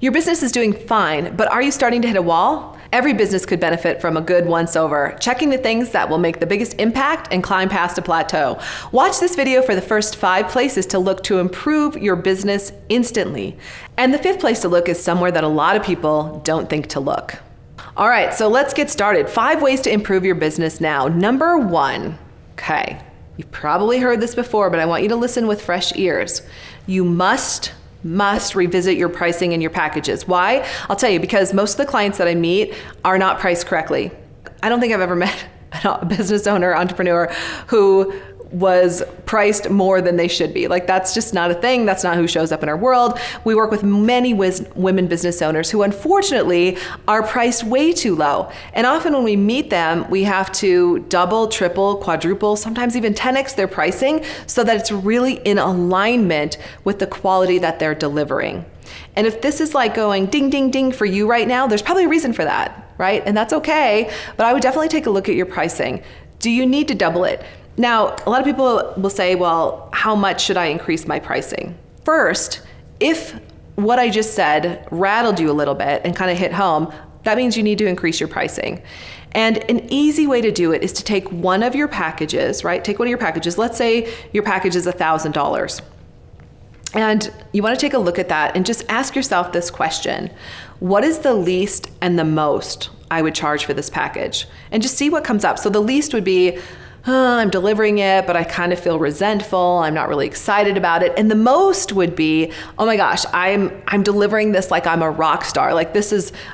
Your business is doing fine, but are you starting to hit a wall? Every business could benefit from a good once-over, checking the things that will make the biggest impact and climb past a plateau. Watch this video for the first 5 places to look to improve your business instantly. And the 5th place to look is somewhere that a lot of people don't think to look. All right, so let's get started. 5 ways to improve your business now. Number 1, okay, you've probably heard this before, but I want you to listen with fresh ears. You must revisit your pricing and your packages. Why? I'll tell you, because most of the clients that I meet are not priced correctly. I don't think I've ever met a business owner, entrepreneur who was priced more than they should be. Like, that's just not a thing. That's not who shows up in our world. We work with many women business owners who unfortunately are priced way too low. And often when we meet them, we have to double, triple, quadruple, sometimes even 10x their pricing so that it's really in alignment with the quality that they're delivering. And if this is like going ding, ding, ding for you right now, there's probably a reason for that, right? And that's okay, but I would definitely take a look at your pricing. Do you need to double it? Now, a lot of people will say, well, how much should I increase my pricing? First, if what I just said rattled you a little bit and kind of hit home, that means you need to increase your pricing. And an easy way to do it is to take one of your packages, right? Take one of your packages. Let's say your package is $1,000. And you want to take a look at that and just ask yourself this question: what is the least and the most I would charge for this package? And just see what comes up. So the least would be, I'm delivering it, but I kind of feel resentful. I'm not really excited about it. And the most would be, oh my gosh, I'm delivering this like I'm a rock star. Like,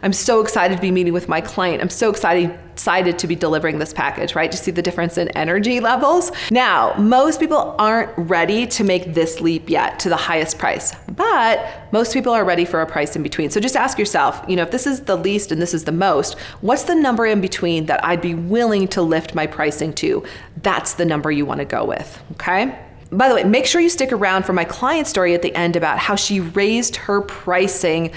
I'm so excited to be meeting with my client. I'm so excited to be delivering this package, right? Do you see the difference in energy levels? Now, most people aren't ready to make this leap yet to the highest price, but most people are ready for a price in between. So just ask yourself, if this is the least and this is the most, what's the number in between that I'd be willing to lift my pricing to? That's the number you want to go with, okay? By the way, make sure you stick around for my client story at the end about how she raised her pricing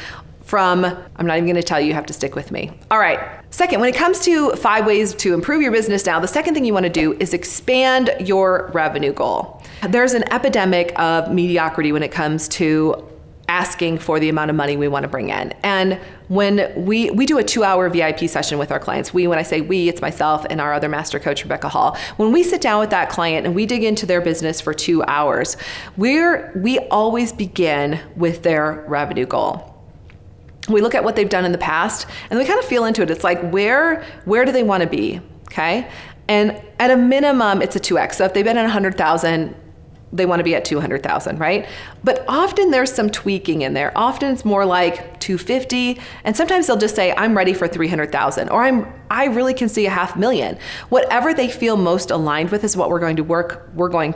from, I'm not even gonna tell you, you have to stick with me. All right, second, when it comes to 5 ways to improve your business now, the second thing you wanna do is expand your revenue goal. There's an epidemic of mediocrity when it comes to asking for the amount of money we wanna bring in. And when we do a 2-hour VIP session with our clients, when I say we, it's myself and our other master coach, Rebecca Hall. When we sit down with that client and we dig into their business for 2 hours, we always begin with their revenue goal. We look at what they've done in the past and we kind of feel into it. It's like, where do they want to be? Okay. And at a minimum, it's a 2x. So if they've been at 100,000, they want to be at 200,000, right? But often there's some tweaking in there. Often it's more like 250, and sometimes they'll just say, I'm ready for 300,000, or I really can see $500,000. Whatever they feel most aligned with is what we're going to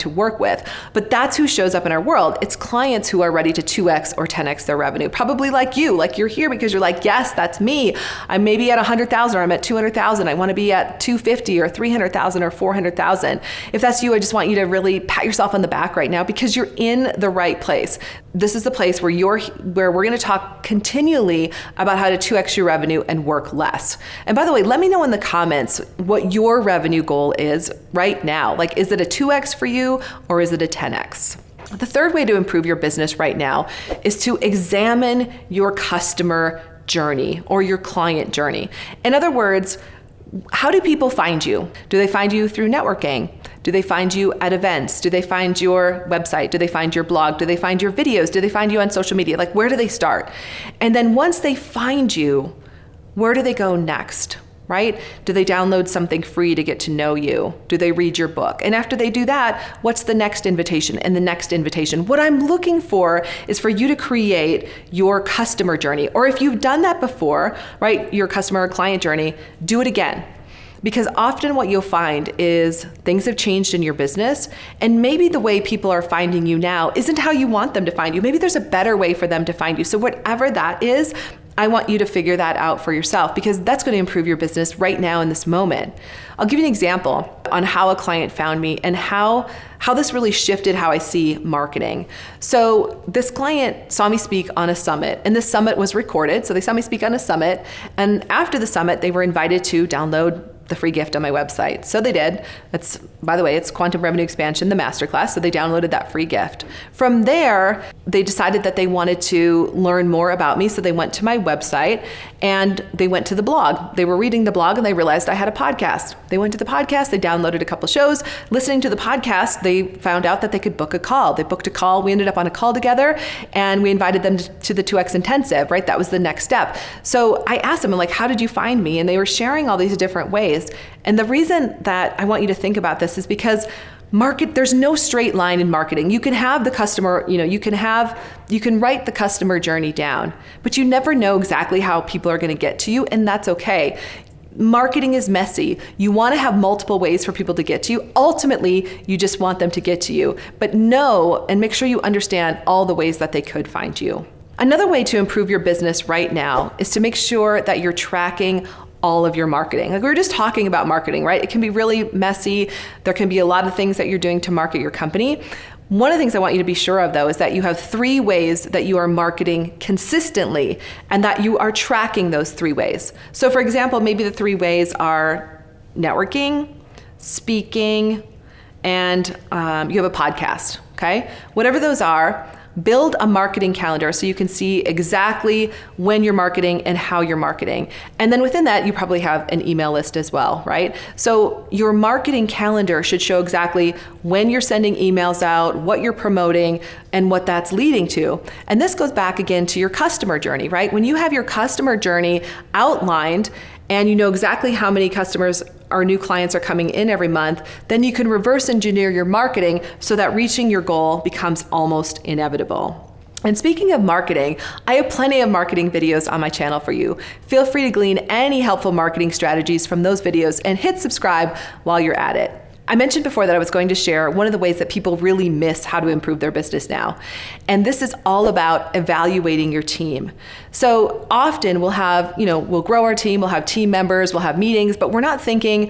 work with. But that's who shows up in our world. It's clients who are ready to 2x or 10x their revenue. Probably like you, like you're here because you're like, yes, that's me. I'm maybe at 100,000 or I'm at 200,000. I want to be at 250 or 300,000 or 400,000. If that's you, I just want you to really pat yourself on the back right now because you're in the right place. This is the place where we're going to talk continually about how to 2x your revenue and work less. And by the way, let me know in the comments what your revenue goal is right now. Like, is it a 2x for you or is it a 10x? The third way to improve your business right now is to examine your customer journey or your client journey. In other words, how do people find you? Do they find you through networking? Do they find you at events? Do they find your website? Do they find your blog? Do they find your videos? Do they find you on social media? Like, where do they start? And then once they find you, where do they go next? Right? Do they download something free to get to know you? Do they read your book? And after they do that, what's the next invitation and the next invitation? What I'm looking for is for you to create your customer journey. Or if you've done that before, right, your customer or client journey, do it again. Because often what you'll find is things have changed in your business, and maybe the way people are finding you now isn't how you want them to find you. Maybe there's a better way for them to find you. So whatever that is, I want you to figure that out for yourself because that's going to improve your business right now in this moment. I'll give you an example on how a client found me and how this really shifted how I see marketing. So this client saw me speak on a summit, and this summit was recorded. So they saw me speak on a summit, and after the summit, they were invited to download the free gift on my website. So they did. That's, by the way, it's Quantum Revenue Expansion, the masterclass. So they downloaded that free gift. From there, they decided that they wanted to learn more about me. So they went to my website and they went to the blog. They were reading the blog and they realized I had a podcast. They went to the podcast, they downloaded a couple shows. Listening to the podcast, they found out that they could book a call. They booked a call. We ended up on a call together and we invited them to the 2X Intensive, right? That was the next step. So I asked them, I'm like, how did you find me? And they were sharing all these different ways. And the reason that I want you to think about this is because there's no straight line in marketing. You can have the customer, you can write the customer journey down, but you never know exactly how people are going to get to you, and that's okay. Marketing is messy. You want to have multiple ways for people to get to you. Ultimately, you just want them to get to you, but know and make sure you understand all the ways that they could find you. Another way to improve your business right now is to make sure that you're tracking all of your marketing. Like we were just talking about marketing, right? It can be really messy. There can be a lot of things that you're doing to market your company. One of the things I want you to be sure of though is that you have 3 ways that you are marketing consistently and that you are tracking those 3 ways. So for example, maybe the 3 ways are networking, speaking, and you have a podcast, okay? Whatever those are, build a marketing calendar so you can see exactly when you're marketing and how you're marketing. And then within that, you probably have an email list as well, right? So your marketing calendar should show exactly when you're sending emails out, what you're promoting, and what that's leading to. And this goes back again to your customer journey, right? When you have your customer journey outlined and you know exactly how many customers or new clients are coming in every month, then you can reverse engineer your marketing so that reaching your goal becomes almost inevitable. And speaking of marketing, I have plenty of marketing videos on my channel for you. Feel free to glean any helpful marketing strategies from those videos and hit subscribe while you're at it. I mentioned before that I was going to share one of the ways that people really miss how to improve their business now. And this is all about evaluating your team. So often we'll grow our team, we'll have team members, we'll have meetings, but we're not thinking,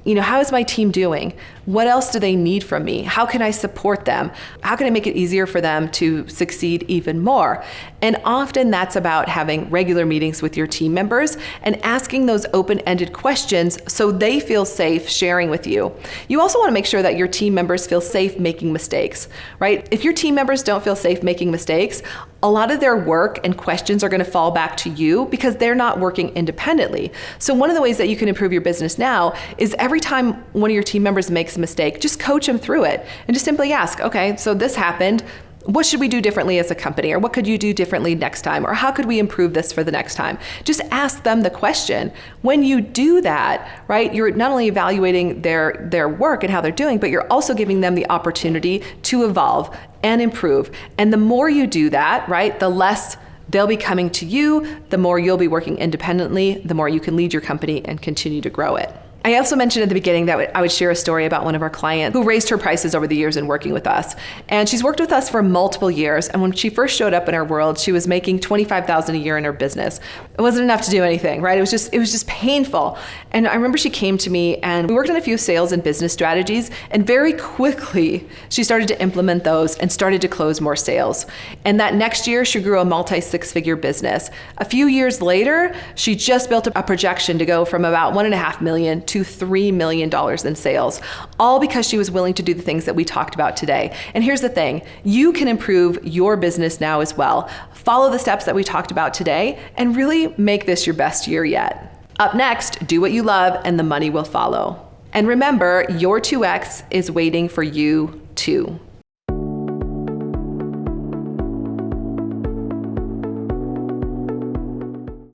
how is my team doing? What else do they need from me? How can I support them? How can I make it easier for them to succeed even more? And often that's about having regular meetings with your team members and asking those open-ended questions so they feel safe sharing with you. You also want to make sure that your team members feel safe making mistakes, right? If your team members don't feel safe making mistakes, a lot of their work and questions are going to fall back to you because they're not working independently. So one of the ways that you can improve your business now is every time one of your team members makes a mistake, just coach them through it and just simply ask, okay, so this happened. What should we do differently as a company? Or what could you do differently next time? Or how could we improve this for the next time? Just ask them the question. When you do that, right, you're not only evaluating their work and how they're doing, but you're also giving them the opportunity to evolve and improve. And the more you do that, right, the less they'll be coming to you, the more you'll be working independently, the more you can lead your company and continue to grow it. I also mentioned at the beginning that I would share a story about one of our clients who raised her prices over the years in working with us. And she's worked with us for multiple years. And when she first showed up in our world, she was making $25,000 a year in her business. It wasn't enough to do anything, right? It was just painful. And I remember she came to me and we worked on a few sales and business strategies. And very quickly, she started to implement those and started to close more sales. And that next year, she grew a multi-6-figure business. A few years later, she just built a projection to go from about $1.5 million to $3 million in sales, all because she was willing to do the things that we talked about today. And here's the thing, you can improve your business now as well. Follow the steps that we talked about today and really make this your best year yet. Up next, do what you love and the money will follow. And remember, your 2X is waiting for you too.